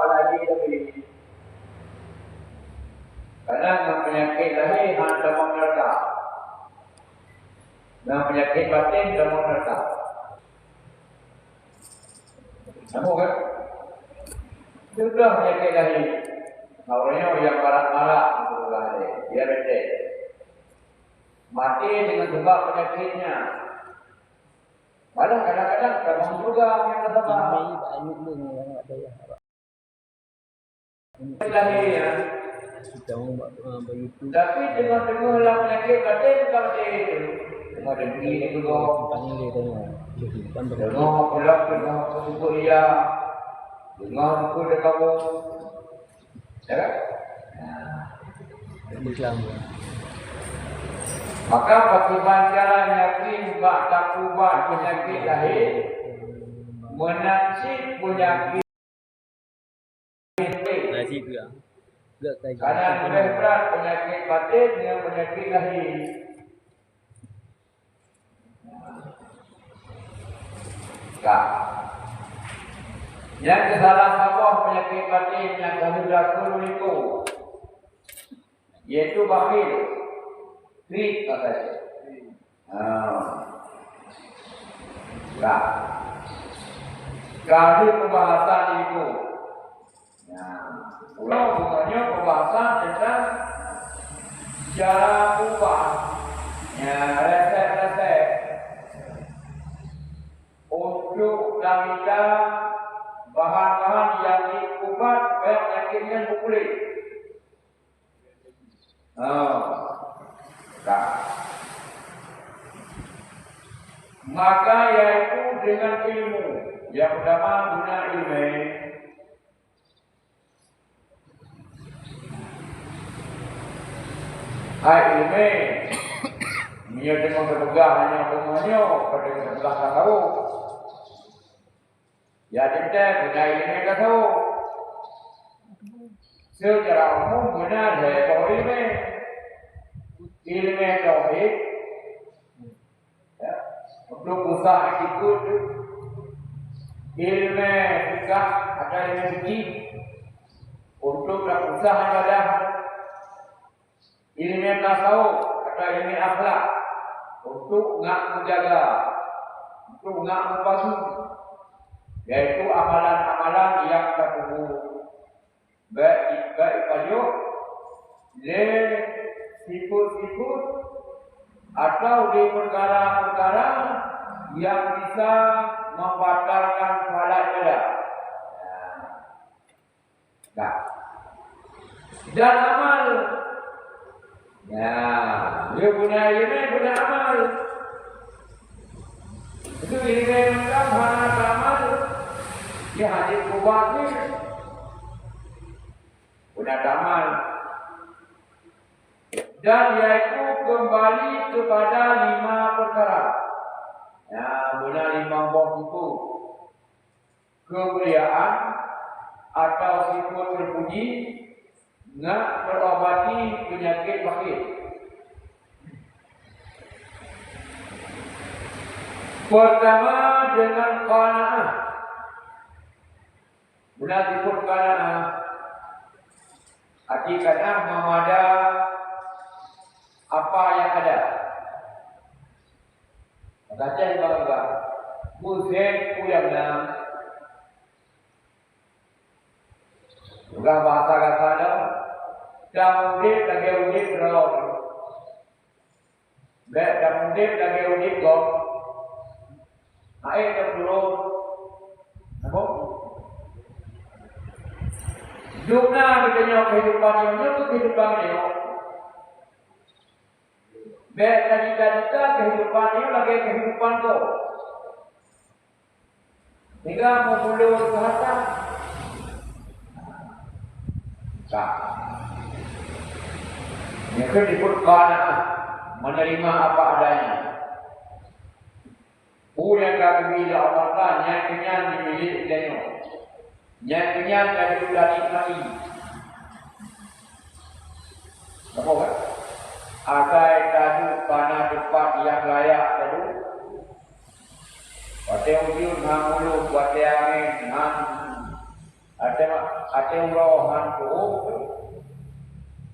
kuat lagi lebih. Karena dengan penyakit lahir hanya menerka. Dengan penyakit batin dan menerka. Nampak kan? Sudah penyakit lahir. Orangnya yang marah-marah untuk lahir. Dia betul. Mati dengan sebab penyakitnya. Malah kadang-kadang terang juga yang kata lahirnya. Tapi tengah-tengah lah penyakit batin tak betul. Tengah dengki juga. Tengah pulang tengah sebut ia. Tengah sebut dia kamu. Ya kan? Maka bagaimana cara yakin bak takubat penyakit lahir menasib penyakit karena lebih berat penyakit batin dengan penyakit lahir. Tak. Yang kesalahan apa penyakit batin yang kami berlaku itu, yaitu bakhil. Trik katanya. Tak. Kali pembahasan itu. Pulau bukannya pembahasan tentang cara ubah. Resep-resep untuk kita bahan-bahan yang diubah supaya penyakitnya pulih. Maka yaitu dengan ilmu. Yang pertama guna ilmu. Ilmu dia dengan berpegang hanya semuanya pada sebelah tak tahu. Ya kita guna ilmu tak tahu. Secara umum guna dari ilmu. Ilmu tauhid untuk usaha ikut ilmu fikah ada ilmu fikih untuk usaha ibadah ilmu tasawuf ada ilmu akhlak untuk nak menjaga untuk nak membantu yaitu amalan-amalan yang terhubung baik pada sifat-sifat atau di perkara-perkara yang bisa membatalkan salat ibadah. Nah, dan amal. Dia punya ilmu, punya amal. Itu ilmu yang hanya amal. Dia hadis kubatnya. Punya amal. Dan yaitu kembali kepada 5 perkara. Benar 5 buah itu. Kemuliaan atau sifat terpuji, nak berobati penyakit bakhil. Pertama dengan qanaah. Benar sifat qanaah. Arti qanaah memada apa yang ada. Baca bangga. Musim pulangnya. Juga bahasa kasar. Dan udip lagi udip roh. Dan udip lagi udip gok. Air terburuk. Apa? Jumlah kita kehidupan ini itu kehidupan ini. Baik cita-cita kehidupan ini lagi kehidupan tu. Hingga memulai kehatan. Tak. Yang disebut qanaah, menerima apa adanya. Yang kami Allah Taala yang kenyang dimilik denyo. Yang kenyang dari sudah nikmati. Apa kan? Agai tadu tanah tempat yang layak tadu. Wate ujung ngamulu wate angin nang Ada rohan tu,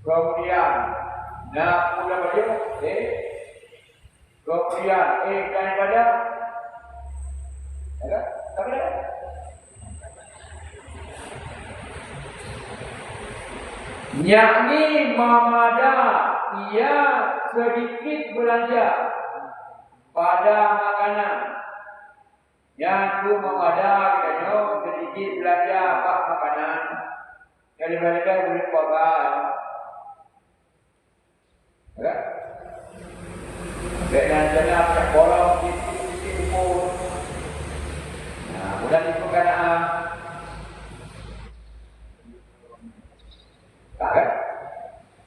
kemudian nak pula baju, kemudian kan pada, ada, apa dia? Yakni mamada ia sedikit belanja pada makanan. Yang tu mamada katanya sedikit belanja pada makanan. Jadi mereka boleh pakai. Ya. Dengan jenak tak bolong titik pun. Nah, mudah itu kan kan?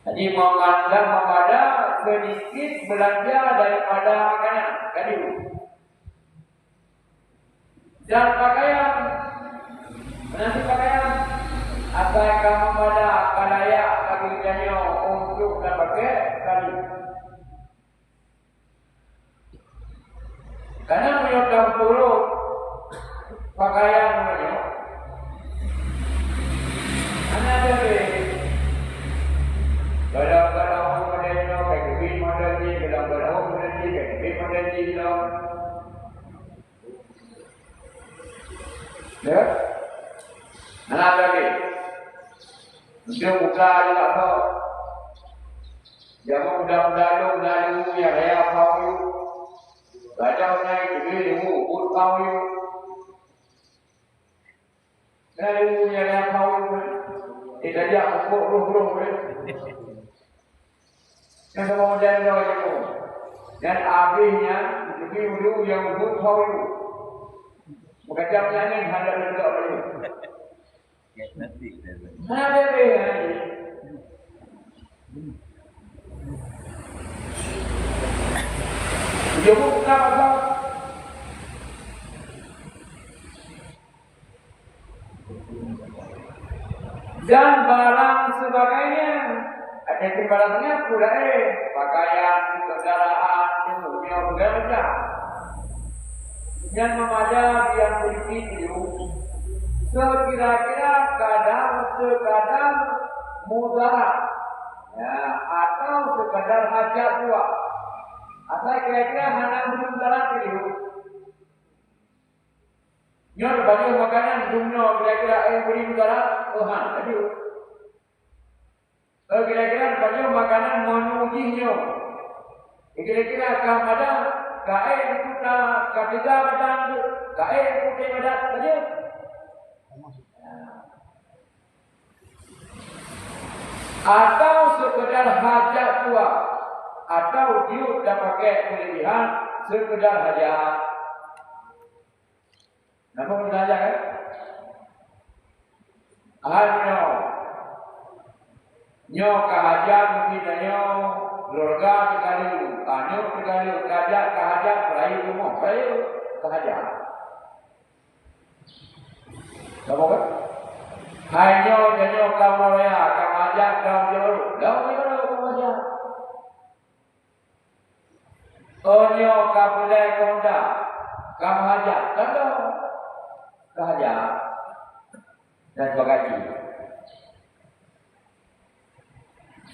Jadi mamada sedikit belanja daripada makanan. Tadi. Dan pakaian, nanti pakaian, apakah mamada layak bagi dia untuk dan pakai tadi? Karena menyokong turut pakaian namanya. Anak ada Galau-galau model ni, kayak kebin model ni, galau-galau model ni, kayak kebin model ni lah. Ya? Anak lagi. Dia buka juga apa? Jangan mudah-mudah lalu yang raya kau you. Gajah naik kebin you, put kau you. Lalu yang raya kau you. Dia dia pukul roh-roh ni. Yang sama model ni itu. Dan habisnya lebih dulu yang kau itu. Macam yang ni hendak letak dulu. Mana dia ni? Dia buka apa? Dan barang sebagainya. Ada barangnya pula pakaian, kendaraan, dunia bergaya. Yang memadai yang sedikit itu, sekira-kira sekadar mudarat, ya, atau sekadar hajat tua. Atau kira-kira hanya mudarat itu. Yang banyak makanan dunia kira-kira beri mudarat, Tuhan tadi. Kira-kira banyak makanan menujinya. Kira-kira akan ada kain kita ketiga badan kain putih badan saja. Atau sekedar hajat tua, atau dia dah pakai kelebihan sekedar hajat. Namun saja kan? Hanya nyo kahajat mungkin nyo keluarga sekali, anyo sekali, kahajat peraih rumah, peraih kahajat. Kamu kan? Hanya nyo kamu raya, kahajat kamu jauh, jauh ni mana kamu kahajat? Nyo kamu leh konda, kamu hajat, konda, kahajat dan sebagainya.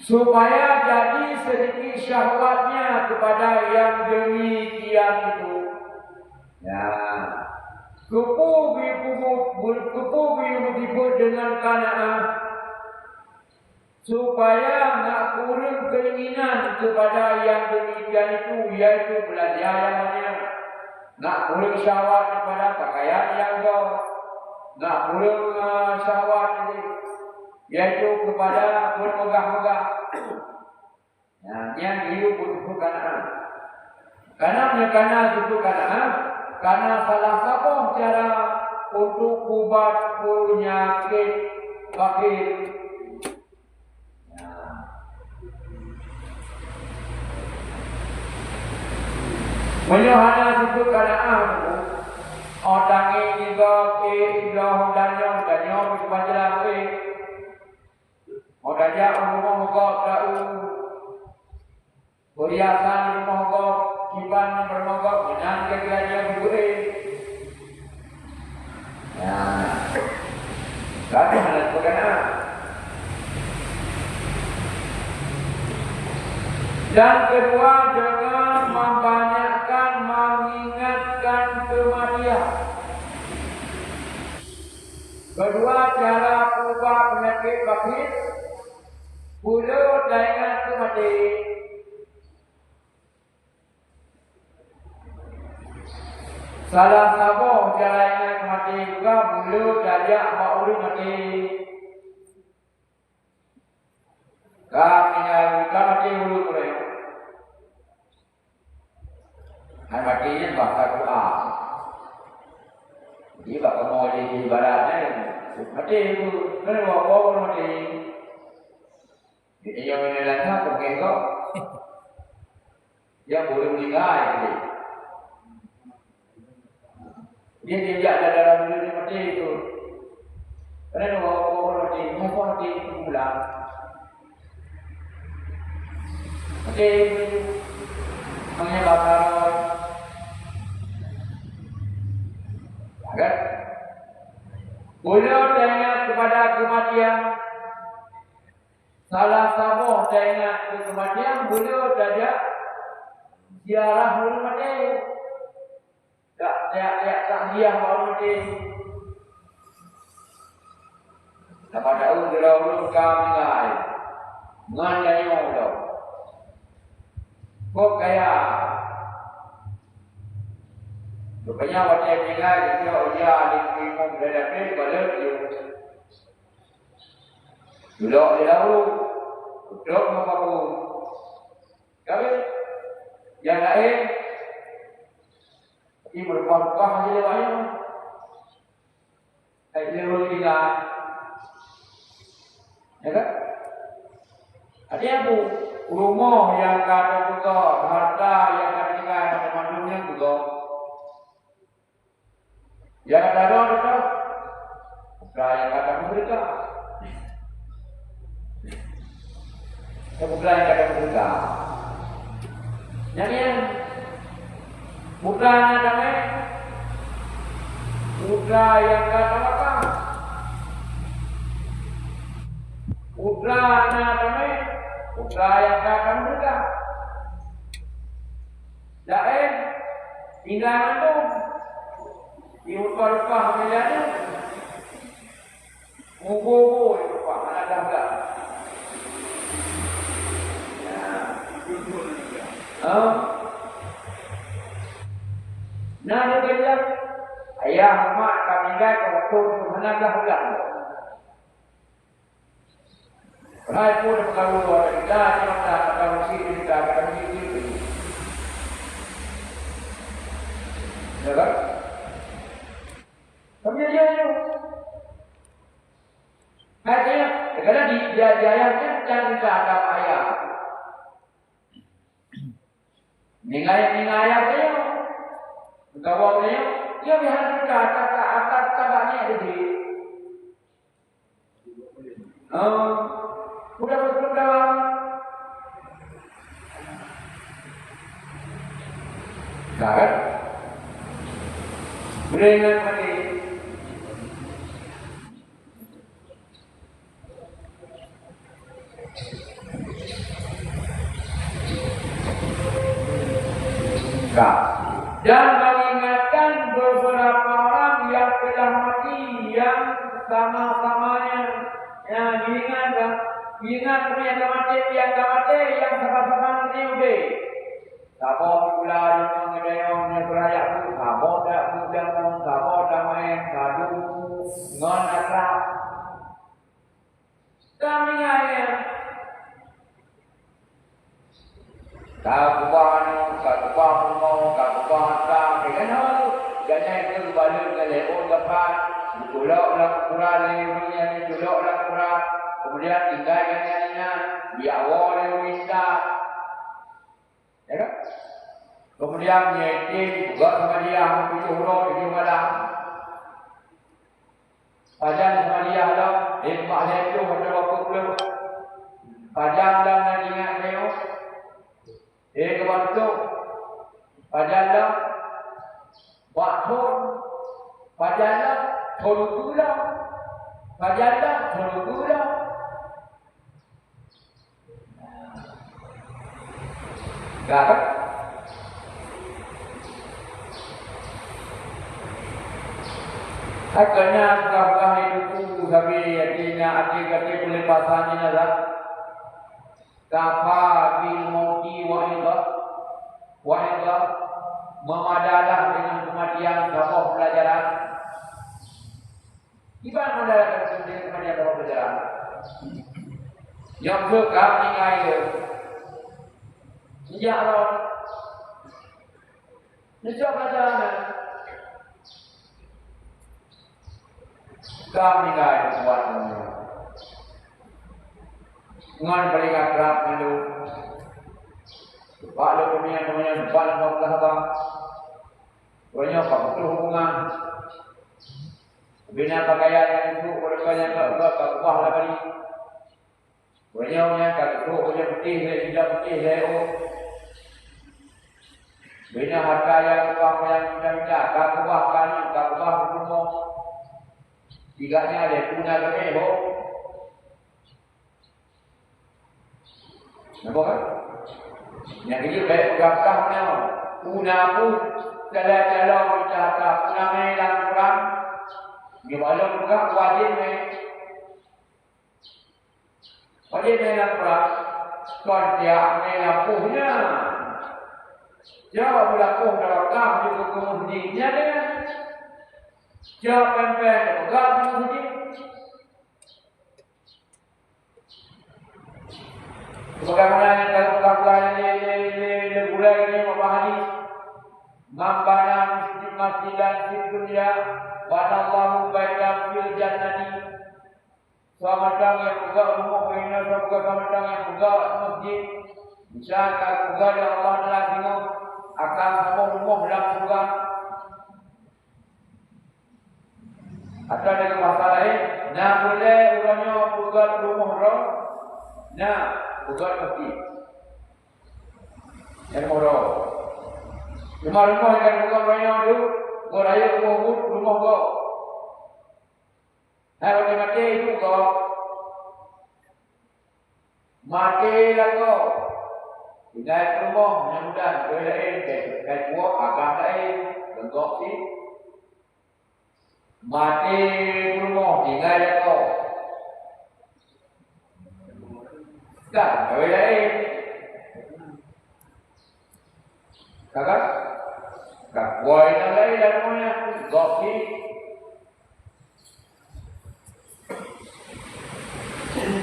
Supaya jadi sedikit syahwatnya kepada yang demikian itu. Ya, kupu disebut dengan kanaan. Supaya nak kurang keinginan kepada yang demikian itu, yaitu belanja yang banyak. Nak kurang syahwat kepada pakaian yang kau, nak kurang syahwat ini. Yaitu kepada bermegah-megah. Yang hidup untuk kanaan. Karena itu kanaan, karena salah satu cara untuk ubat penyakit fakir. Menyuhana itu kanaan. Orang ini juga danyo berpajaran Odajak rumah kau tahu, perhiasan rumah kau, kiban rumah kau, menang kira-kira berdua. Ya, Kami harus berkenaan. Dan kedua, dengan membanyakkan mengingatkan kematian. Kedua, cara ubah penyakit bakit pula dengan kematian. Salah satu cara ingat mati juga bulu dajak mak urut mati. Kami kita mati bulu boleh. Hai mati ini bahasa Quran. Jadi bapa mau di ibaratnya mati itu kan bawa mati. Ini yang menilainya bukan kok. Yang boleh meninggal ini. Dia tidak ada dalam diri mati itu. Kerana orang mati, mereka mati itu pulang. Mati itu menyebabkan agar boleh teringat kepada kematian. Salah satu teringat ke kematian boleh saja ziarah boleh mati. Tak dia mau mati. Dapat tahu dulu kami ngai, ngandai orang. Kok kaya? Rupanya waktu tinggal dia di timur berada balik dia. Dulu duduk mengaku. Kami yang lain. Ini berkuah-kuah saja lewatnya. Saya lewat tinggal. Ya kan? Ada apa? Rumah yang ada juga, harta yang ada tinggal, ada manusia juga. Yang ada itu, bukan yang ada mereka. Bukan yang ada mereka. Yang bukan namanya putra yang kata apa? Putra namanya putra yang kata mereka. Lain tinggal itu diupah-upah menjadi mugo upah mana dah. Nah, dia bilang, ayah, mak, kami ingat waktu menanglah ulang. Rai pun kalau kita kita kalau sini kita sini. Ya kan? Kami aja itu. Katanya, kalau di jaya-jayanya jangan kata ayah. Ningai dia. Kawannya dia biar kata kabarnya jadi. Udah betul dalam. Kan? Beringat mati. Dan mengingatkan beberapa orang yang telah mati yang sama-samanya yang ingat punya kematian yang sama-sama nanti udah sabo pula yang ngedayong beraya tu sabo dah mudah sabo dah main kadu ngon akrab kami ayat kakuan mau tak kan jangan itu balik ke leon depan tulok lah kurang leunnya tulok lah kurang kemudian tinggal yang dia awal bisa ya kan kemudian nyeting juga sama dia itu huruf itu malam pajang sama dia lah mak itu ada waktu belum pajang dan ingat saya waktu pajalah waktu pajalah tolong Pajalah seluruh dah. Dapat. Akhirnya setelah itu kami yakinnya hati-hati pelepasannya adalah kafa bil mauti wa'idha memadalah dengan kematian sebuah pelajaran. Gimana memadalah dengan kematian sebuah pelajaran? Yang sekap tinggal itu sejak Allah sejak pelajaran kami tinggal buat ngan paling akrab dulu. Kalau teman-teman balan Allah abang, banyak faktor hubungan. Bina pakaian yang itu orangnya tak ubah lah kali. Banyaknya tak itu orang putih tidak putih leo. Bina harga yang tidak tak ubah kali tak ubah rumah. Tiganya ada guna kemeho. Nampak kan? Yang ini baik berkahnya. Guna pun kalau bercakap guna melang kurang. Gimana juga wajib melang kurang. Tuan dia melang punya. Jawab berlaku kalau kamu juga kemudiannya dengan jawab pempek, enggak kemudian. Bagaimana yang kalau ini mulai ini memahami mambana masjid dan dunia banallahu baitan fil jannati. Samadang yang buka rumah bina buka samadang yang buka masjid. Misalkan buka yang Allah telah tengok akan semua rumah dalam surga. Atau dengan bahasa lain, nah boleh orangnya buka rumah roh. Nah bukan mesti. Yang moro. Rumah yang bukan banyak tu, goraya rumah kau. Hari mati itu kau. Mati lah kau. Tinggal rumah yang mudah, boleh kayak buah agak lain, bentuk si. Mati rumah tinggal kau. Tak, boleh lain. Kakak, kak boy yang lain dan punya goki.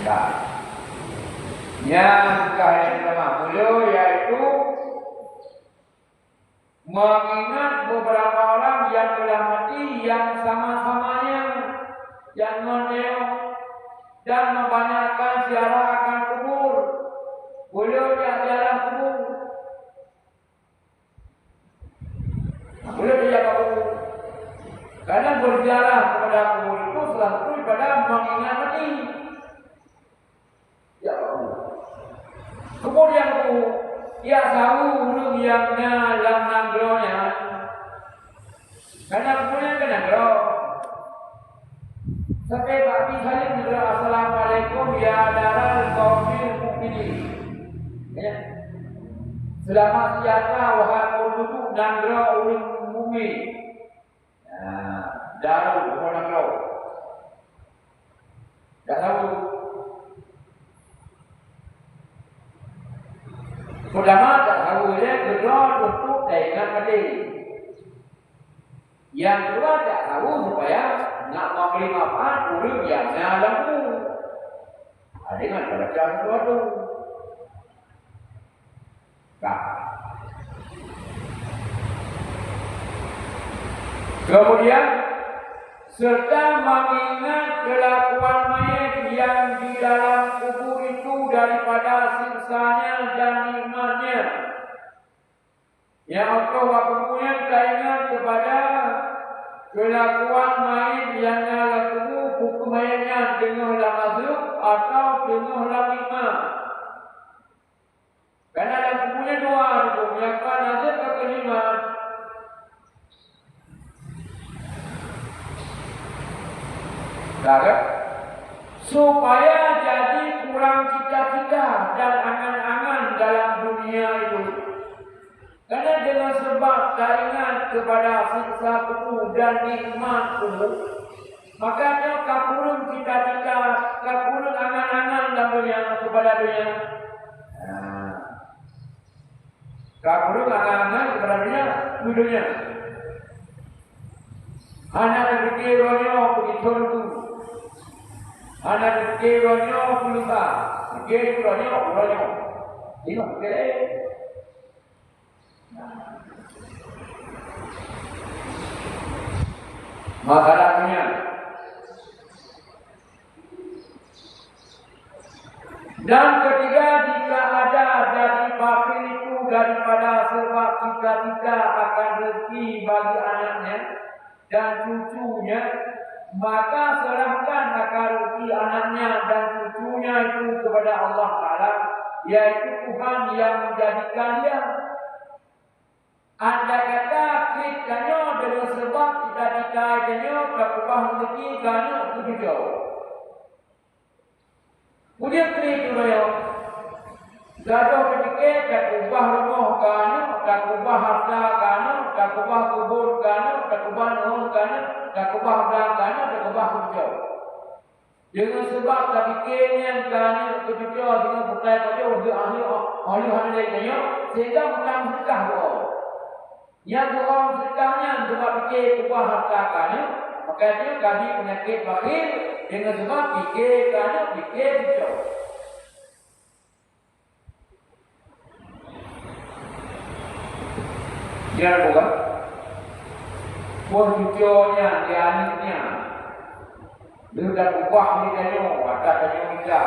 Tak. Yang kaya pertama mula yaitu mengingat beberapa orang yang telah mati yang sama-samanya yang meneo dan membanyakkan ziarah akan kubur. Boleh ziarah kubur. Boleh ziarah kubur. Karena berziarah kepada kubur itu salah satu daripada mengingat mati. Ya Allah. Kemudian ia tahu ulung yang dalam nanggronya. Karena kemudian ke nangro. Sampai Nabi Salim juga Assalamualaikum ya daral qaumil mukminin. Ya. Selamat sejahtera wahai penduduk nangro ulung mukmin. Darul nangro. Tak tahu. Ulama tak tahu dia berdoa untuk dengan mati. Yang kedua tak tahu supaya nak memberi manfaat urut yang nyalamu. Dengan belajar sesuatu. Tak. Kemudian serta mengingat kelakuan mayat yang di dalam kubur itu daripada siksanya dan nikmatnya. Yang Allah kemudian teringat kepada kelakuan mayat yang dalam kubur, hukum mayatnya dengarlah mazlum atau dengarlah nikmat. Karena dalam kuburnya dua, yang kan nazar atau nikmat. Dah kan? supaya jadi kurang cita-cita dan angan-angan dalam dunia itu. Karena dengan sebab teringat kepada siksa kubur dan nikmat kubur, makanya kapurun cita-cita, kapurun angan-angan dalam kepada dunia. Kapurun angan-angan kepada dunia. Anak berfikir ronyo pergi surga. Anak berfikir ronyo puluh fikir ronyo. Tengok fikir. Masalahnya dan ketiga, jika ada dari fakir itu daripada sebab cita-cita akan rezeki bagi anaknya dan cucunya, maka serahkan akan rezeki anaknya dan cucunya itu kepada Allah Ta'ala, yaitu Tuhan yang menjadikan dia. Anda kata kitanya dengan sebab cita-cita kanya berubah rezeki kanya begitu. Kemudian itu loh. Jatuh ketika tak ubah rumah kanya, tak ubah harta kanya, tak ubah kubur kanya, tak ubah nol kanya, tak ubah barang kanya, tak ubah hujau. Dengan sebab tak fikirnya kanya begitu dengan bukan saja untuk ahli kanya, sehingga bukan sedekah doa. Yang doa sedekahnya sebab fikir ubah harta kanya, maka dia kami penyakit bakir dengan sebab fikir kanya fikir hujau. Dia bukan buah hijaunya, dia aniknya. Dia sudah ubah ni kanyo, ada kanyo kita.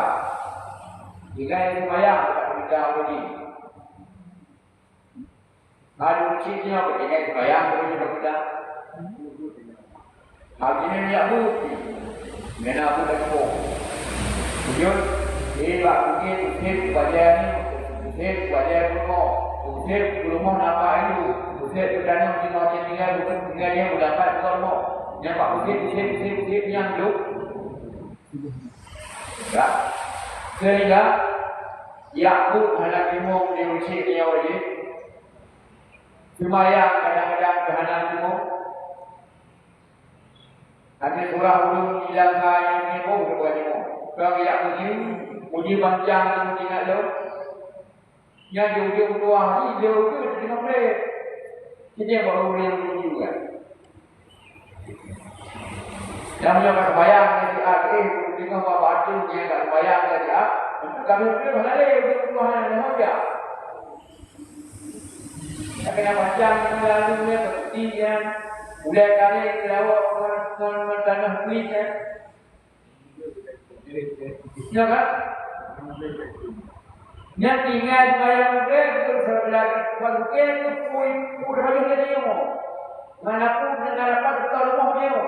Jika itu bayang, kita beri. Ada ucinya, jika itu bayang, beri kita. Hakinya ni aku, mana aku dah kau. Kemudian, dia mungkin baca ni, baca rumah, rumah nama itu. Dia berdana mesti macam tinggal dia mendapat kormo. Yang pak usir yang dulu. Tak. Sehingga Yakub anak Timur dia usir dia wajib. Semaya kadang-kadang kehanan Timur. Ada surah ulun hilang yang Timur kepada Timur. Kalau Yakub ni uji panjang tinggal dia. Yang dia ujung keluar ni dia ujung tengah boleh. Ini yang baru boleh menunjuk kan. Yang punya bayang di akhir, tengok apa batunya tak bayang di akhir. Kami boleh berlari untuk Tuhan yang maha. Tapi yang macam lalunya seperti yang mulai kali kelawak tanah kulit kan. Ya kan? Yang tinggal bayang muda betul sebelah bangkit tu pun bagi dia ni. Mana pun nak dapat betul rumah dia.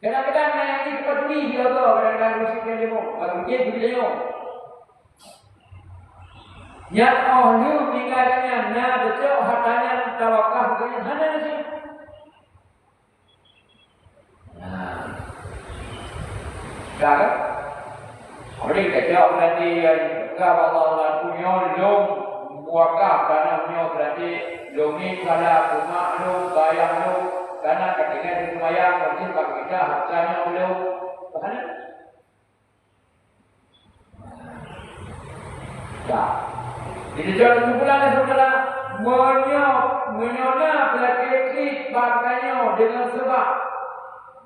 Kadang-kadang yang ini peduli dia tu kadang-kadang mesti dia ni. Bangkit dia. Yang ahli tinggalnya nak betul hartanya tawakal dia mana sih? Dah. Oleh kerana nanti kalau Allah punya long muakaf karena punya berarti longi salah rumah long bayang long karena ketika semayang mungkin bagi kita hartanya long mana? Tak. Jadi jangan kumpulan saudara menyonya pelakik baganya dengan sebab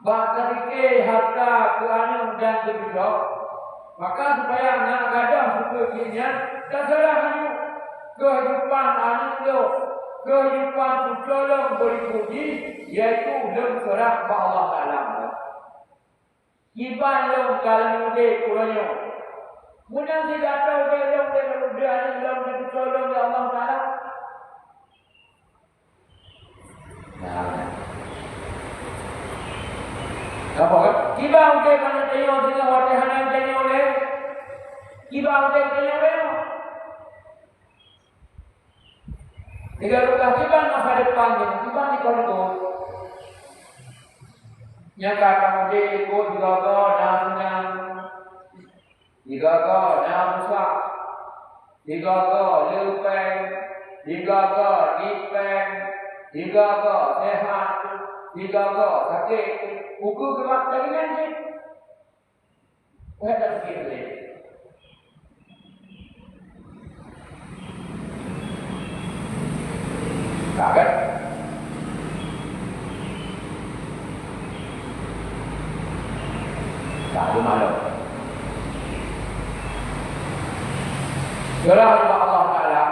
bagake harta keanu dan kebidak. Maka supaya anak gadang sepertinya terserah hanya kehidupan anak itu, kehidupan tujuan berikutnya, yaitu lemserah kepada Allah Taala. Iban lem kalau muda kurangnya, mudah tidak tahu dia lem dia muda anak lem dia tujuan Allah Taala. Apa? Tiba muda mana tengok dengan wajah yang tengok oleh. Tiba muda tengok oleh. Jika luka tiba masa depan, tiba di koridor. Yang kata mudi ikut digaga nafsunya, digaga nafsu, digaga lupeng, digaga dipeng, digaga sehat, digaga sakit. Buku gerak lagi nanti. Wah tak fikir lagi. Tak kan? Tak ada malu. Surah Allah Ta'ala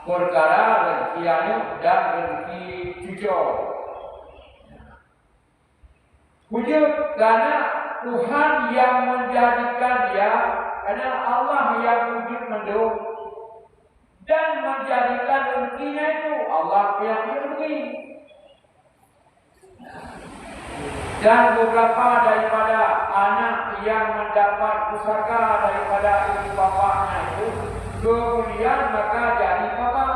perkara rezekiannya dan rezeki cucu. Wujud karena Tuhan yang menjadikan dia, karena Allah yang wujud mendung dan menjadikan rezekinya itu Allah yang rezeki. Dan beberapa daripada anak yang mendapat pusaka daripada ibu bapaknya itu kemudian maka jadi bapa.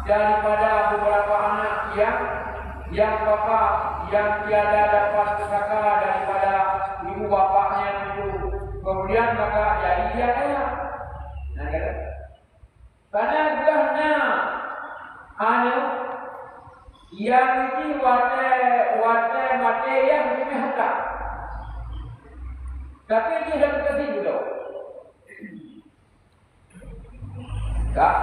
Daripada beberapa anak yang bapa yang tiada dapat pusaka daripada ibu bapaknya itu kemudian maka jadi dia kaya. Nah kata karena kerana anak yang ini wate mate yang ini harta. Tapi ini harus kasih dulu. Tak.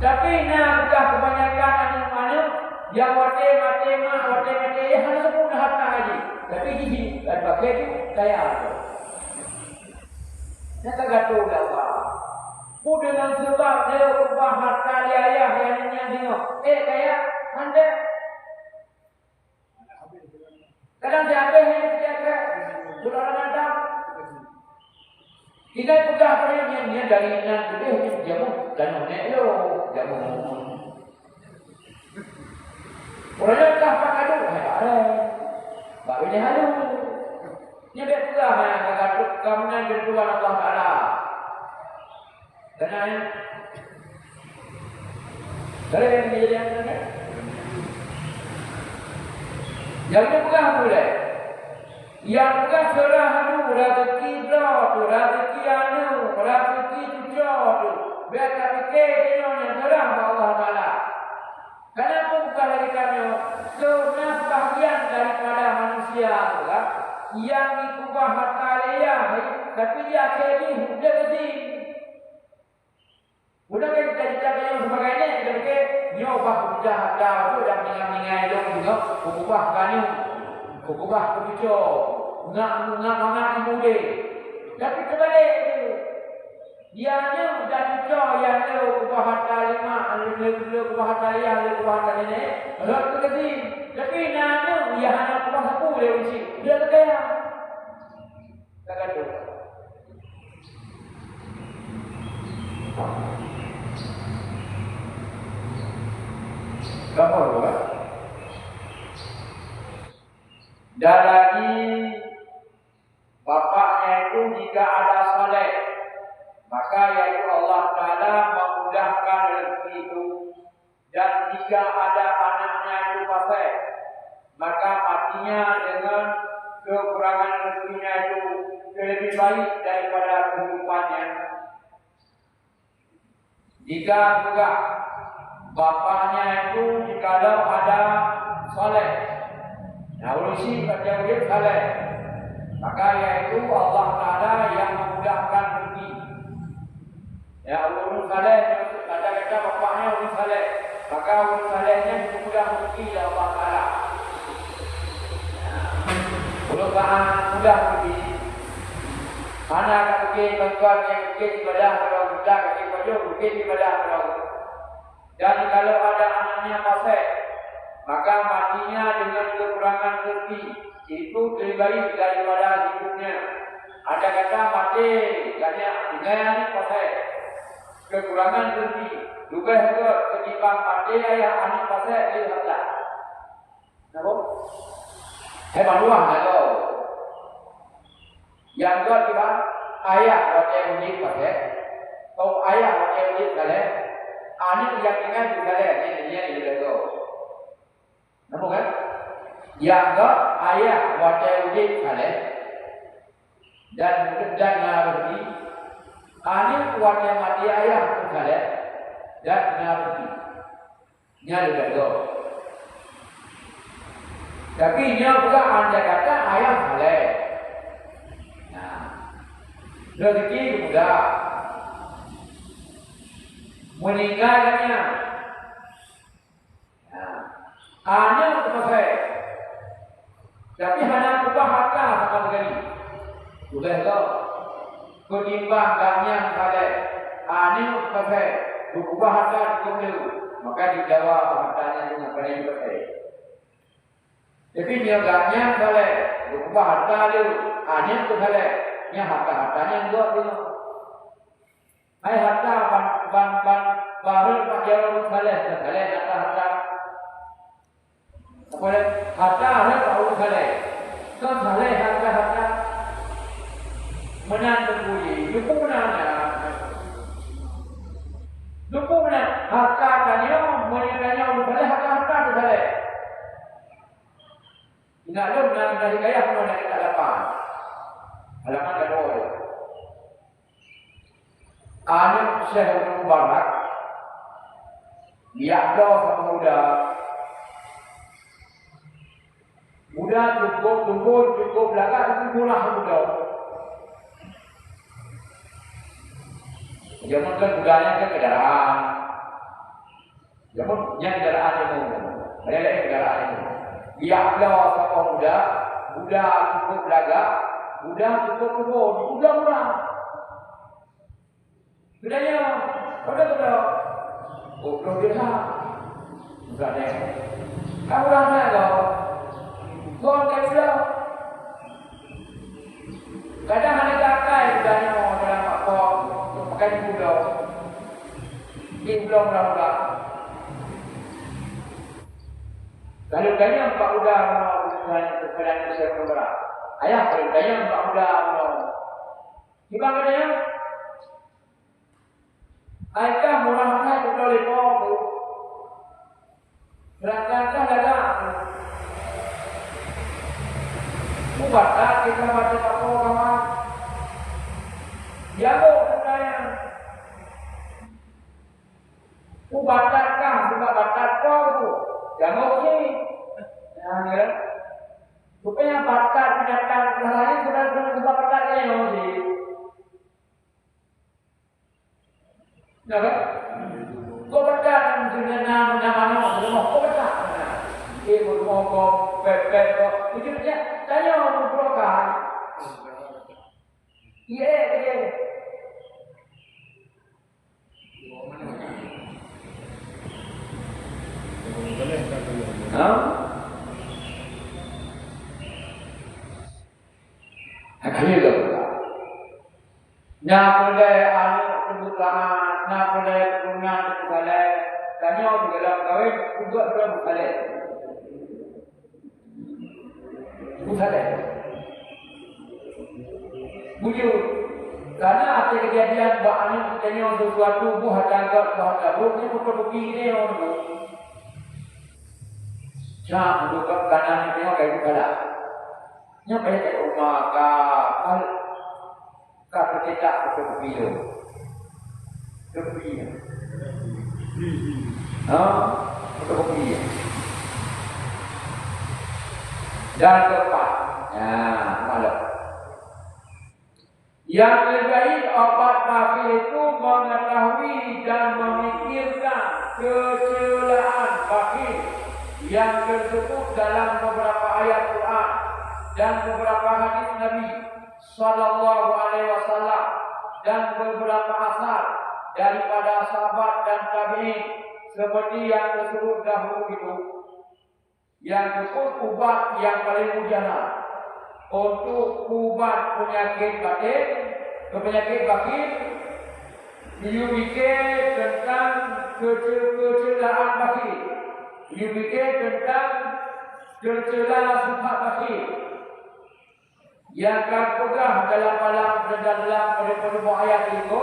Tapi nak kebanyakan anak-anak yang wate mate yang harus punya harta lagi. Tapi ini pakai itu kaya apa? Nak gaduh dah. Dengan sebab dia ubah harta dia ayah yang tengok. Kaya anda kadang siapa yang dia saudara datang kita sudah apa yang dari nan itu jamu dan nelo jamu orangnya tak pakai tu ada baru ni halu ni betul yang kata kamu berdoa Allah Taala kenapa dari yang dia yang yang bukan boleh. Yang bukan serah tu rezeki dah tu rezeki anu rezeki tujuh tu. Biar tak fikir yang serah Allah Taala. Kenapa bukan dari kami? Kerana bahagian daripada manusia adalah yang ikubah harta dia, tapi dia akhirnya sudah bersih. Sudah kita cakap yang sebagainya, kita nyobah kerja harta itu dan mengingat yang juga ukubah kanu, ukubah kerja, nak muda. Tapi kembali dia ni dan kerja yang dia ukubah harta lima, ukubah harta yang ukubah harta ini, rot kerja. Tapi nanu yang hanya ukubah satu dia mesti dia kaya. Takkan tu. Berapa orang? Dan lagi bapaknya itu jika ada saleh, maka yaitu Allah Taala memudahkan rezeki itu. Dan jika ada anaknya itu fasik, maka matinya dengan kekurangan rezekinya itu lebih baik daripada kehidupannya. Jika juga bapaknya itu jikalau ada saleh, urusi kerja dia saleh, maka yaitu Allah Taala yang memudahkan rezeki. Ya urus saleh, kata bapaknya urus saleh, maka urus salehnya dimudah rezeki oleh Allah Taala. Mudah-mudahan mudah rezeki. Mana akan pergi tuan yang pergi ibadah kepada Allah, pergi ibadah kepada Allah. Dan kalau ada anaknya fasik, maka matinya dengan kekurangan rezeki itu lebih baik daripada hidupnya. Ada kata mati kerana dengan fasik, kekurangan rezeki. Juga ketimbang mati ayah anak fasik dia kata. Nampak? Maluah tak tahu. Yang kedua ayah wajah unik fasik, atau ayah wajah unik saleh. Anak yang ingat juga dia dia tu. Nampak kan? Yang ke ayah wadah wujud kalian dan ngaruhi anak wadah mati ayah kalian dan ngaruhi nyari betul. Tapi nya juga anda kata ayah kalian. Nah, rezeki mudah meninggalnya. Nah, anak selesai. Tapi hanya ubah harta sama sekali. Boleh tak? Ketimbang ganyan kalian. Anak selesai. Ubah harta cukup dulu. Maka dijawab hartanya dengan kalian selesai. Jadi dia ganyan kalian. Ubah harta dulu. Anak tu kalian. Nya harta-hartanya buat dulu. Hai harta baru pak jauh kalian. Kalian harta-harta. Boleh harta ada tahu kalian. Kan kalian harta menang terpuji. Lupa menangnya. Lupa menang. Harta tanya menangnya kalian harta tu kalian. Ingat lu menang dari kaya mana kita dapat. Halaman kedua. Anak Syekh Mubarak dia sama muda. Mudah cukup belakang tapi murah mudah. Jangan kan budaya ke kendaraan. Jangan yang kendaraan itu. Ada lagi kendaraan itu. Dia sama muda cukup belakang, mudah cukup murah. Bedanya, pada. Oh, dirham. Bukannya. Kamu rasa kau? Kau tak bilang. Kadang ada kakak budanya mau dalam pakok untuk pakai pulau. Di pulau mula-mula. Kalau kaya empat udah mau kepada Syekh Mubarak. Ayah kalau kaya empat udah mau. Gimana katanya? Ayah murah-murah betul lepo. Berangkatkan dagang. Mubarak kita mati apa kawan? Jago katanya. Mubarakkan juga batat kau tu. Jago ni. Ya, supaya batat datang lain sudah batatnya yang ni. Nah, kau batat dengan nama kau batat. Ibu ngomong pepet kok. Ujungnya tanya orang berokan. Iya. Akhirnya tu. Nak boleh anu kebutuhan, nak boleh kebutuhan sekali. Tanya segala kawin juga belum sekali. Bukan. Bujur. Karena ada kejadian bahan katanya sesuatu buah jagat ini betul begini orang. Jangan bukan kanan tengok kayak gula. Nya kayak rumah ka kita betul begini. Begini. Betul begini. Dan keempat, malam. Yang terbaik obat kafir itu mengetahui dan memikirkan kecelaan kafir yang tersebut dalam beberapa ayat Quran dan beberapa hadis Nabi Sallallahu Alaihi Wasallam dan beberapa asar daripada sahabat dan tabi'in seperti yang tersebut dahulu itu. Yang disebut ubat yang paling mujarab untuk ubat penyakit batin, you fikir tentang kecelakaan batin, you fikir tentang kecelakaan sifat batin yang akan pegang dalam beberapa ayat itu,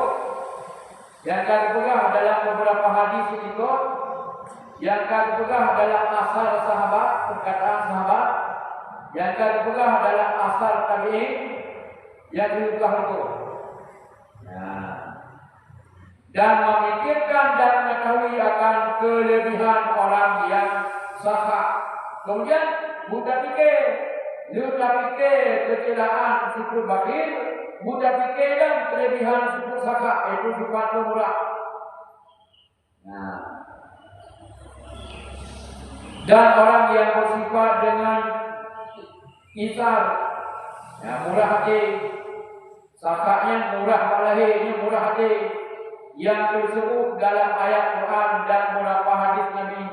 yang akan pegang dalam beberapa hadis itu, yang akan pegang dalam asal sahabat, perkataan sahabat, Yang kedua adalah asal tabi'in yang diubah itu. Dan memikirkan dan mengetahui akan kelebihan orang yang sahak. Kemudian mudah fikir, lupa fikir kecelakaan syukur bakir, mudah fikir dan kelebihan syukur sahak, itu sifat murah. Dan orang yang bersifat dengan isar, murah hati, sakaknya murah malahirnya murah hati, yang tersebut dalam ayat Quran dan beberapa hadis Nabi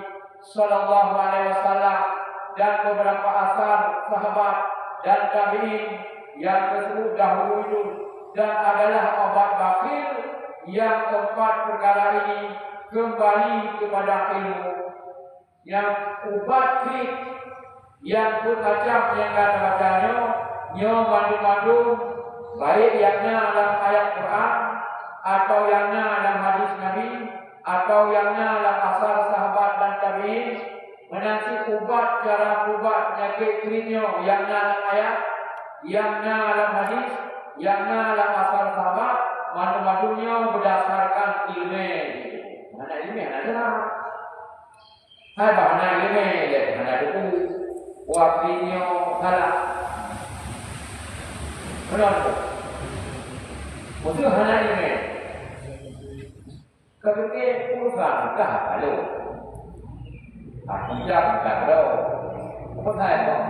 Sallallahu Alaihi Wasallam dan beberapa asar sahabat dan tabi'in yang tersebut dahulu itu, dan adalah obat bakir yang keempat perkara ini kembali kepada ilmu. Yang ubat fik yang pun macam yang kata-katanya nyo madu-madu baik yaknya dalam ayat Quran atau yaknya dalam hadis Nabi atau yaknya dalam asar sahabat dan tabi'in, menanti ubat cara ubat penyakit klinio yaknya dalam ayat, yaknya dalam hadis, yaknya dalam asar sahabat, madu-madunya berdasarkan ilmu. Mana ilmu yang ada? Hai bahana ilmu le, mana itu waktunya salah. Kenapa? Maksud hana ilmu. Ketika pulsa dah lalu, aku jangan tahu. Apa saya tahu?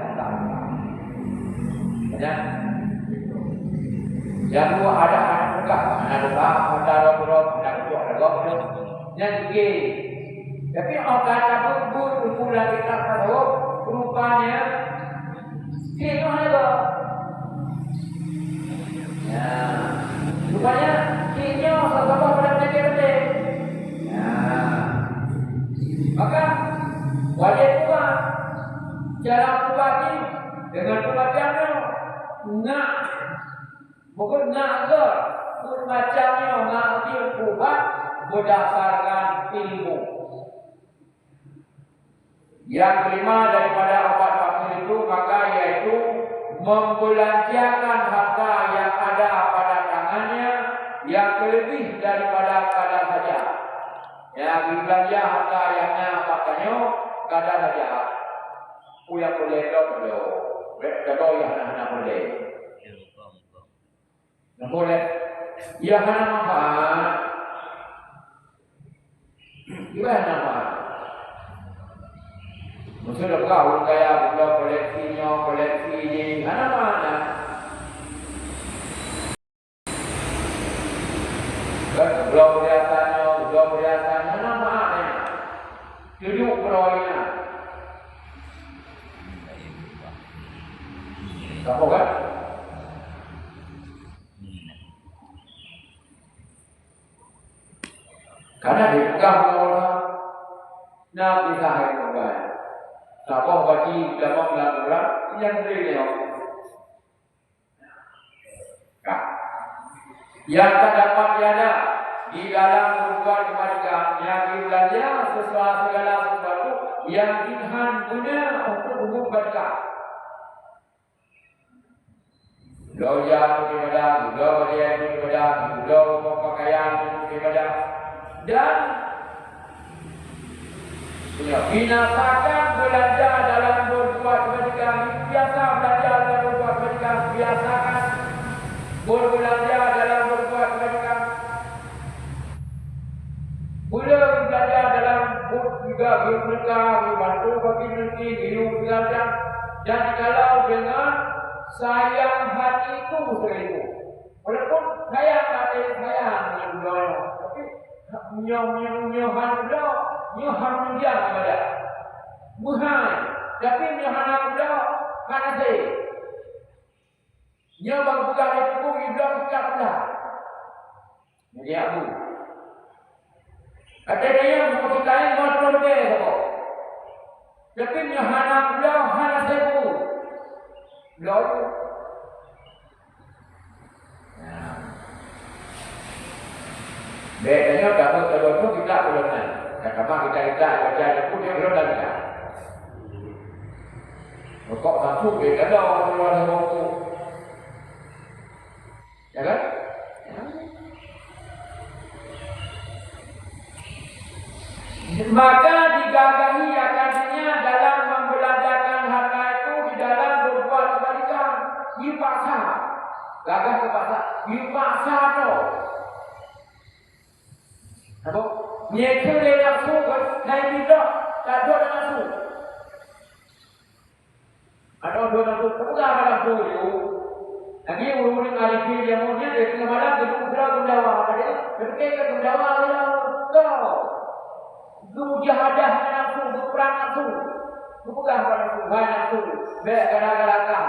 Banyak. Yang dua ada anak muda, ada yang tinggi. Tapi orang kata buku lagi tak tahu rupanya kino ada. Ya, rupanya kino sebab pada penyakit. Ya, maka wajib pula cara ubati dengan pembacanya nak, bukan nak ke, pembacanya nak diubah berdasarkan ilmu. Yang kelima daripada obat bakir itu maka yaitu membelanjakan harta yang ada pada tangannya yang lebih daripada kadar saja. Yang belanja harta yang makanya kadar saja. Punya boleh dok, dok yang nak boleh. Nak boleh. Ya hana manfaat. Gimana manfaat? Maksudnya kau kaya budak koleksi ini, mana? Budak perhiasannya, mana? Duduk peroynya. Apa kan? Karena dipegang orang, nak bisa hidup. Siapa baci dalam laporan yang beliau. Yang terdapat tiada di dalam berbuat kebajikan yang dibelanja sesuai segala sesuatu yang Tuhan guna untuk umum berkah. Loya ibadah, loya ibadah, loya pakaian ibadah dan binasakan belanja dalam berbuat kebajikan. Biasa belanja dalam berbuat kebajikan. Biasakan berbelanja dalam berbuat kebajikan. Boleh belanja dalam juga bersedekah, membantu bagi rezeki, hidup belanja. Dan kalau dengan sayang hati itu seribu. Walaupun sayang hati sayang dengan beliau, tapi nyohan beliau. Nyohan dia kepada Muhammad, tapi nyohan beliau mana saya? Nyohan bukan itu pun beliau bukan pula. Jadi aku. Kata dia mau kita yang motor dia tu. Tapi nyohan beliau mana saya pun. Beliau. Bedanya dapat terus kita belum. Kata kita baca pun dia belum lagi. Kok nafsu dia ada orang waktu. Ya kan? Maka digagahi akannya dalam membelanjakan harta itu di dalam berbuat kebaikan. Dipaksa. Gagah ke pasar. Dipaksa tu. Apa? Nyekir dia nafsu kan? Naik tidak. Tak ada nafsu. Ada nafsu. Kemudian ada nafsu itu. Lagi urut ngalih dia maunya dia tengah malam dia bergerak mendawa. Dia berkata mendawa dia kau. Mujahadah nafsu, berperang nafsu. Bukan nafsu, banyak nafsu. Baik gara-gara kan.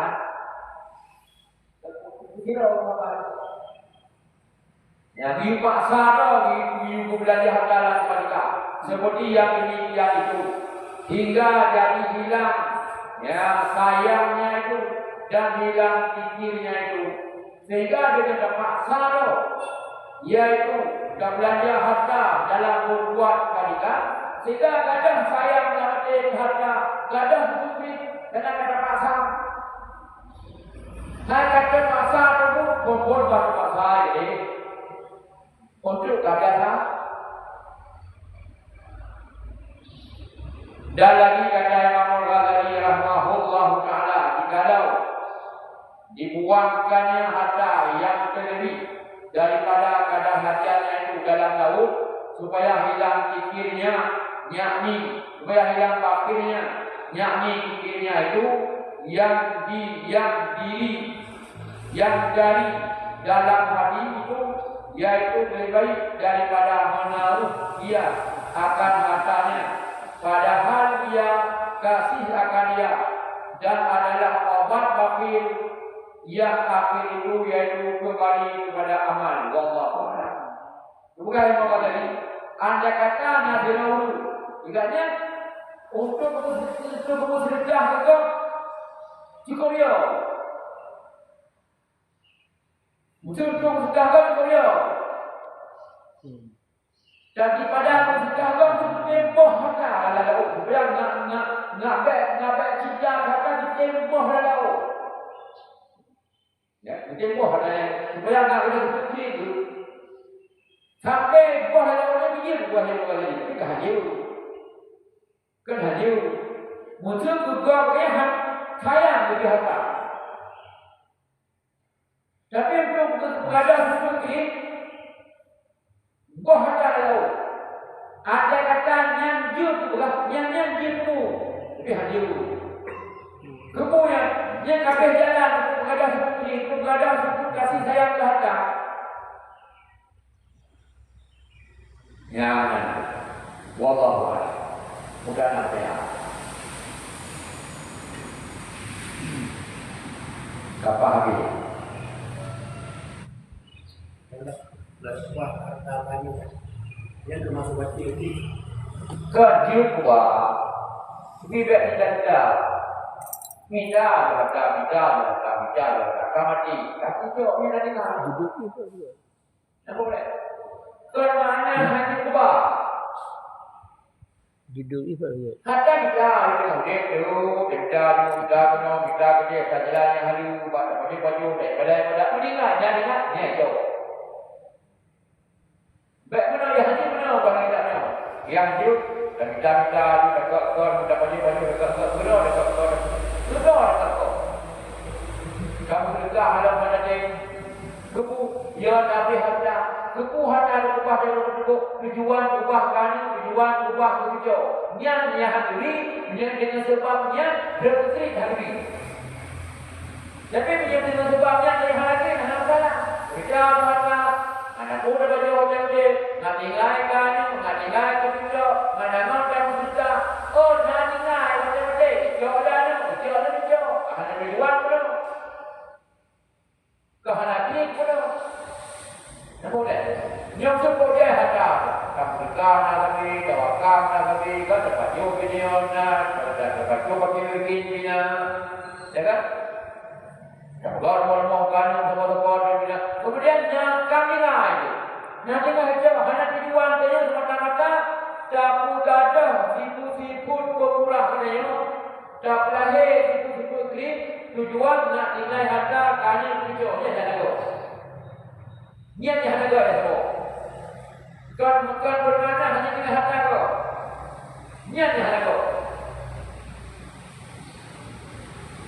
Kira apa? Yang dipaksa dah di belajar dalam mereka. Seperti yang ini yang itu. Hingga jadi hilang ya sayangnya itu dan hilang fikirnya itu. Sehingga dia terpaksa dah. Yaitu dah belanja harta dalam berbuat kebaikan. Sehingga kadang sayang dalam harta, kadang sempit dengan kata paksa. Saya kata paksa itu berkorban paksa ini untuk keadaan. Dan lagi kata Imam Al-Ghazali rahimahullah taala, jikalau dibuangkannya harta yang terlebih daripada kadar hajatnya itu dalam laut supaya hilang fikirnya, yakni supaya hilang fakirnya, yakni fikirnya itu yang dari dalam hati itu, yaitu lebih baik daripada menaruh dia akan hartanya, padahal dia kasih akan dia dan adalah obat bakil yang akhir itu yaitu kembali kepada amal. Wallahu a'lam. Bukan yang mau kata ini. Anda kata Nabi Rasul, tidaknya untuk sedekah itu cukup ya. Untuk sedekah cukup ya. Daripada sedekah untuk tempoh harta lalu, supaya nak cinta harta di tempoh lalu. Ya, tempoh ada supaya nak kena seperti itu. Sampai buah lalu dia buah yang kali ini kan hadir. Muncul juga rehat sayang lebih harta. Tapi untuk keadaan seperti ini, buah harta lalu. Ada kata nyanjur bukan nyanjur tu lebih hadir. Kemudian dia kabeh jalan menghadap seperti itu, menghadap seperti kasih sayang ke harta. Ya, wallahu a'lam. Mudah apa ya? Kapal habis. Dah sebuah harta banyak. Dia termasuk wajib ini. Kerja kuat. Tidak tidak. Minta kamati. Tapi jauh ni dah dengar. Duduk ni pun dia. Tak boleh. Kerana hanya kubah. Duduk ni pun dia. Kata kita itu kita kerja sajalah yang hari baju daripada meninggal ni jauh. Baik mana yang hati mana orang tidak tahu. Yang hidup dan kita dekat mudah baju dekat kamu sedekah dalam pada dia kepu ya Nabi harta kepu harta ubah dalam bentuk tujuan ubah kani tujuan ubah kerja yang hadiri yang dengan sebabnya berkait hadiri tapi dengan sebabnya dari hadiri nak salah kita harta anak muda baju hotel dia nak nilai kani nak nilai kerja mana kamu sudah oh nak nilai hotel dia kerja ada tujuan pun kehanati pun tak boleh. Yang sebut dia ada kampukan lagi, tawakal lagi, kan dapat juga dia nak, dapat juga bagi dia, ya kan? Kalau mau kan semua dia. Kemudian kami lagi. Nanti macam mana tujuan dia semata-mata tak gadah siput-siput bermurah dia. Tak lahir siput-siput ni tujuan nak nilai harta kali tujuh dia dah ada. Dia dah ada dah. Bukan bermakna hanya nilai harta kau. Dia dah ada.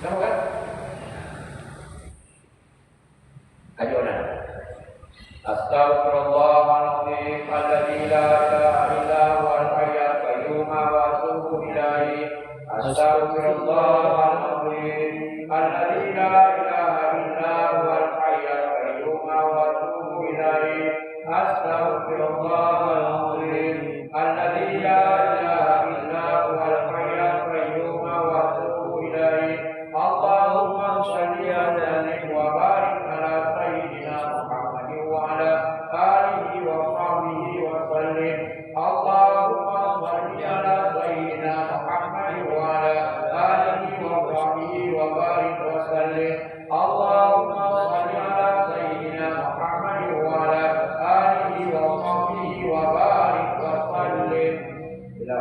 Tahu kan? Ayolah. Astaghfirullahaladzim alladzi la ilaha illa huwal hayyul qayyum wa atubu ilaihi. Astaghfirullahaladzim alladzi la ilaha illa huwal hayyul qayyum wa atubu ilaihi. Astaghfirullahaladzim alladzi la ilaha illa huwal hayyul qayyum wa atubu ilaihi. Allahumma shalli ala wa barik ala sayyidina Muhammad wa ala alihi wa sahbihi wa sallim. Allahumma shalli ala sayyidina Muhammad wa ala alihi wa sahbihi wa barik wa sallim. Allahumma shalli ala sayyidina Muhammad wa ala alihi wa sahbihi wa barik wa sallim. Ila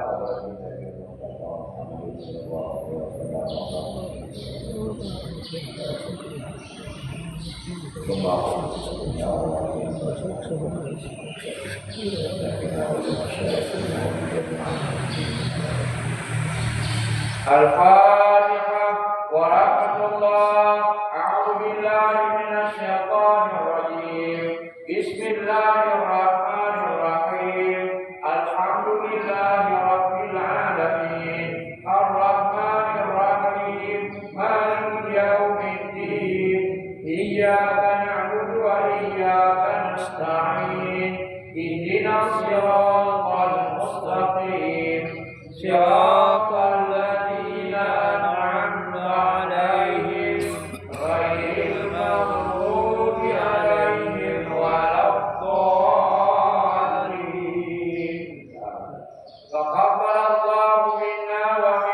Al-Fatihah wa rahmatullah. A'udzu billahi minasy syaithanir rajim. Bismillahirrahmanirrahim. Alhamdulillahi rabbil alamin. Ar-Rahmanir Rahim. Maliki yaumiddin. Iyyaka na'budu wa iyyaka nasta'in. Ihdinas siratal mustaqim. Siratal ladzina an'amta 'alaihim ghairil maghdubi 'alaihim waladdallin. Taqabbalallahu minna wa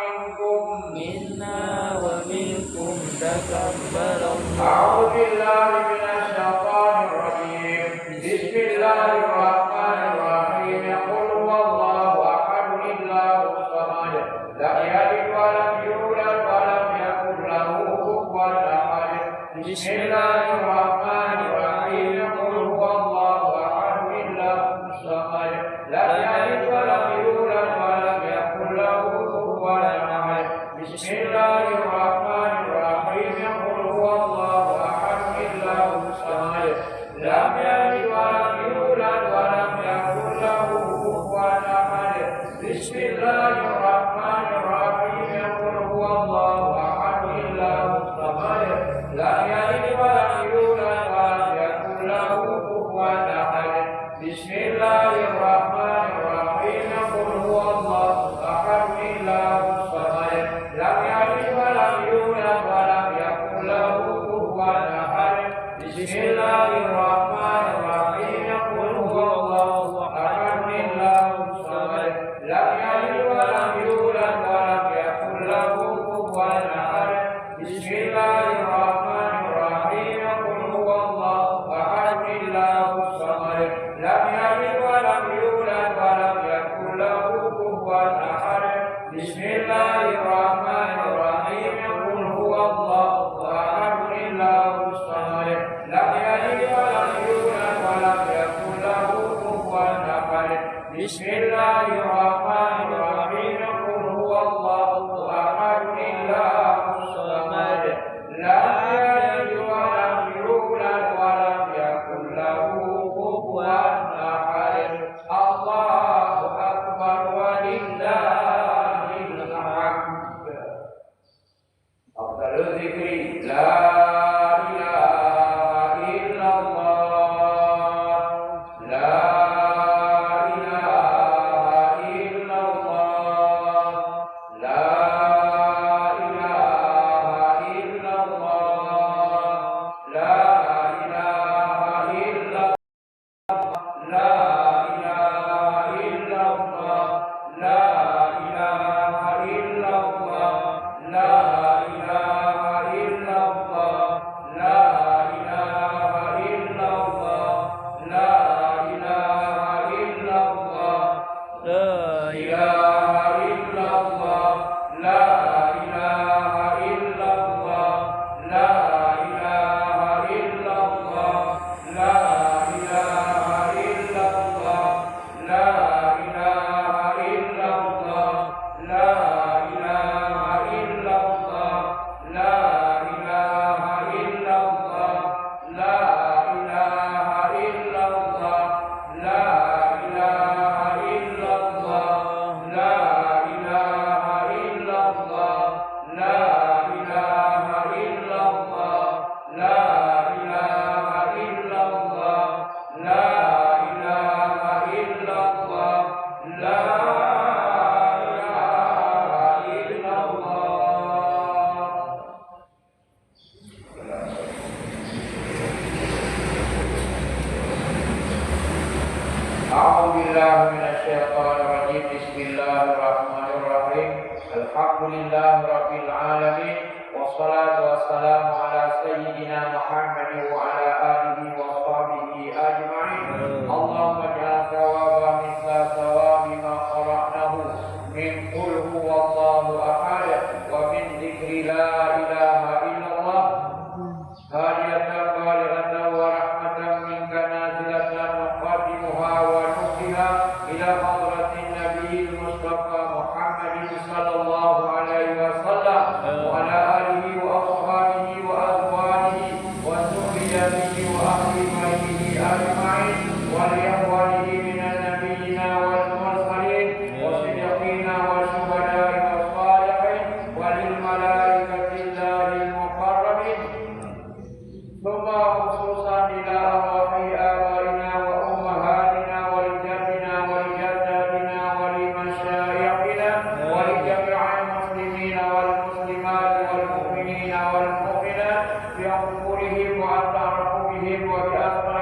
minkum takabbalallahu. A'udzu billahi minasy syaithanir rajim. Bismillahirrahmanirrahim. Qul huwallahu ahad, Allahus samad, lam yalid wa lam yulad wa lam yakul lahu kufuwan ahad. Bismillahirrahmanirrahim. Qul huwallahu ahad, Allahus samad, lam yalid wa lam yulad wa lam yakul lahu kufuwan ahad. Bismillahirrahmanirrahim. Qul huwallahu ahad, Allahus samad, lam yalid wa lam yulad wa lam yakul lahu kufuwan ahad. Bismillahirrahmanirrahim. Qul huwallahu ahad, Allahus samad, lam yalid wa lam yulad wa lam yakul lahu kufuwan ahad. Bismillahirrahmanirrahim. Qul huwallahu ahad, Allahus samad, lam yalid wa lam yulad wa lam yakul lahu kufuwan ahad. Bismillahirrahmanirrahim. Qul huwallahu ahad, Allahus samad, lam yalid wa lam yulad wa lam yakul lahu kufuwan ahad. Bismillahirrahmanirrahim. Qul huwallahu ahad, Allahus samad, lam yalid wa lam yulad wa lam yakul lahu kufuwan ahad. Bismillahirrahmanirrahim. Qul huwallahu ahad, Allahus samad, lam yalid wa lam yulad بالله من الشيطان الرجيم. بسم الله الرحمن الرحيم. الحمد لله رب العالمين، والصلاة والسلام على سيدنا محمد وعلى آله وصحبه أجمعين. اللهم اجعل ثواب مثل ثواب ما قرأناه من قل هو الله أحد ومن ذكر لا إله إلا الله هادية بالغة ورحمة منك نازلة نقدمها ونوحيها إلى حضرة النبي المصطفى محمد صلى الله عليه وسلم وعلى آله وأصحابه وأزواجه وذريته وأهل بيته أجمعين ولإخوانه من النبيين والمرسلين والصديقين والشهداء والصالحين وللملائكة الله المقربين، ثم خصوصا إلى أرواح آبائنا وأمهاتنا ولجدنا ولجداتنا ولمشايخنا ولجميع المسلمين والمسلمات والمؤمنين والمؤمنات بأمورهم وأن تعرفوا بهم وبأسمائهم